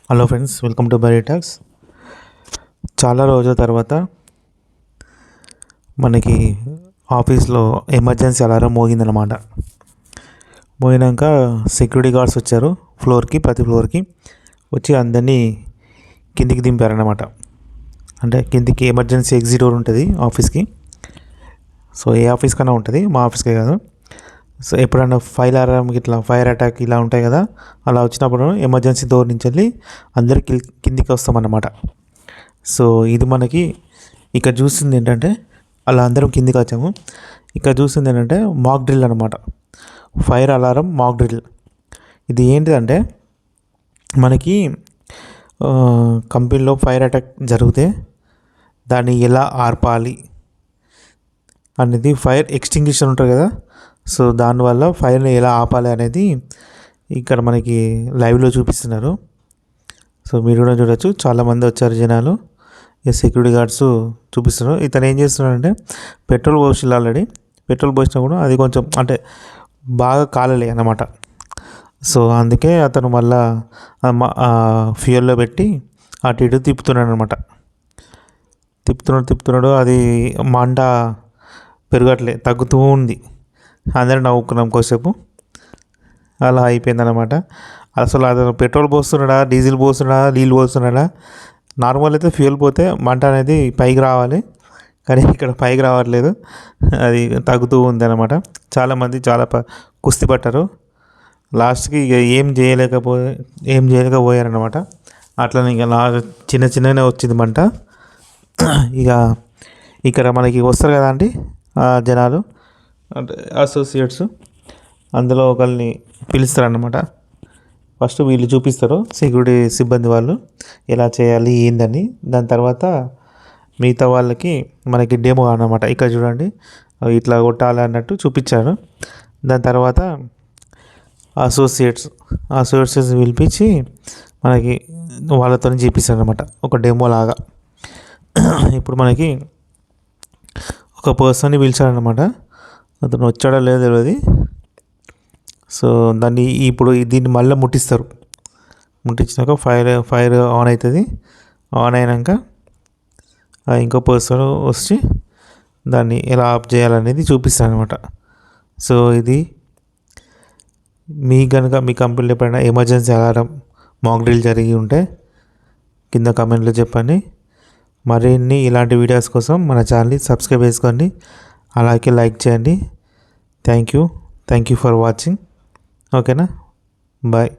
Hello friends, welcome to Barry Talks. చాలా రోజుల తర్వాత మనకి ఆఫీస్లో ఎమర్జెన్సీ అలారం మోగిందనమాట. మోగినాక సెక్యూరిటీ గార్డ్స్ వచ్చారు. ప్రతి ఫ్లోర్కి వచ్చి అందరినీ కిందికి దింపారనమాట. అంటే కిందికి ఎమర్జెన్సీ ఎగ్జిట్ డోర్ ఉంటుంది ఆఫీస్కి. సో ఏ ఆఫీస్ కన్నా ఉంటుంది, మా ఆఫీస్కే కాదు. సో ఎప్పుడైనా ఫైర్ అటాక్ ఇలా ఉంటాయి కదా, అలా వచ్చినప్పుడు ఎమర్జెన్సీ డోర్ నుంచి వెళ్ళి అందరు కిందికి వస్తామన్నమాట. సో ఇది మనకి ఇక్కడ చూస్తుంది ఏంటంటే, అలా అందరం కిందికి వచ్చాము. ఇక్కడ చూస్తుంది ఏంటంటే మాక్ డ్రిల్ అనమాట. Fire alarm mock drill. ఇది ఏంటిదంటే, మనకి కంపెనీలో ఫైర్ అటాక్ జరిగితే దాన్ని ఎలా ఆర్పాలి అనేది, ఫైర్ ఎక్స్టింగ్విషర్ ఉంటుంది కదా, సో దానివల్ల ఫైర్ని ఎలా ఆపాలి అనేది ఇక్కడ మనకి లైవ్లో చూపిస్తున్నారు. సో మీరు కూడా చూడొచ్చు, చాలామంది వచ్చారు జనాలు. సెక్యూరిటీ గార్డ్స్ చూపిస్తున్నారు. ఇతను ఏం చేస్తున్నాడంటే, పెట్రోల్ పోసిల్లు ఆల్రెడీ. పెట్రోల్ పోసినా కూడా అది కొంచెం అంటే బాగా కాలలే అన్నమాట. సో అందుకే అతను మళ్ళా ఫ్యూయల్లో పెట్టి అటు ఇటు తిప్పుతున్నాడు అనమాట. తిప్పుతున్నాడు అది మంట పెరగట్లే, తగ్గుతూ ఉంది. అందరం నవ్వుకున్నాం కొద్దిసేపు. అలా అయిపోయిందనమాట. అసలు అతను పెట్రోల్ పోస్తున్నాడా, డీజిల్ పోస్తున్నాడా, నీళ్ళు పోస్తున్నాడా? నార్మల్ అయితే ఫ్యూయల్ పోతే మంట అనేది పైకి రావాలి, కానీ ఇక్కడ పైకి రావట్లేదు, అది తగ్గుతూ ఉంది అనమాట. చాలామంది కుస్తీ పట్టారు. లాస్ట్కి ఇక ఏం చేయలేకపోయారనమాట. అట్లనే ఇక చిన్నగానే వచ్చింది మంట. ఇక ఇక్కడ మనకి వస్తారు కదా అండి జనాలు, అంటే అసోసియేట్స్, అందులో ఒకరిని పిలుస్తారన్నమాట. ఫస్ట్ వీళ్ళు చూపిస్తారు, సెక్యూరిటీ సిబ్బంది వాళ్ళు ఎలా చేయాలి ఏందని. దాని తర్వాత మిగతా వాళ్ళకి మనకి డెమో అన్నమాట. ఇక్కడ చూడండి, ఇట్లా కొట్టాలి అన్నట్టు చూపించారు. దాని తర్వాత అసోసియేట్స్ పిలిపించి మనకి వాళ్ళతో చేపిస్తారు అనమాట, ఒక డెమో లాగా. ఇప్పుడు మనకి ఒక పర్సన్ని పిలిచారనమాట. అతను వచ్చాడో లేదో తెలియదు. సో దీన్ని మళ్ళీ ముట్టించినాక ఫైర్ ఆన్ అవుతుంది. ఆన్ అయినాక ఇంకో పర్సన్ వచ్చి దాన్ని ఎలా ఆఫ్ చేయాలనేది చూపిస్తాను అనమాట. సో ఇది మీ కంపెనీలో ఎప్పుడైనా ఎమర్జెన్సీ అలారం మాక్ డ్రిల్ జరిగి ఉంటే కింద కామెంట్లో చెప్పండి. మరిన్ని ఇలాంటి వీడియోస్ కోసం మన ఛానల్ని సబ్స్క్రైబ్ చేసుకోండి, అలాగే లైక్ చేయండి. Thank you for watching. ఓకేనా, బాయ్.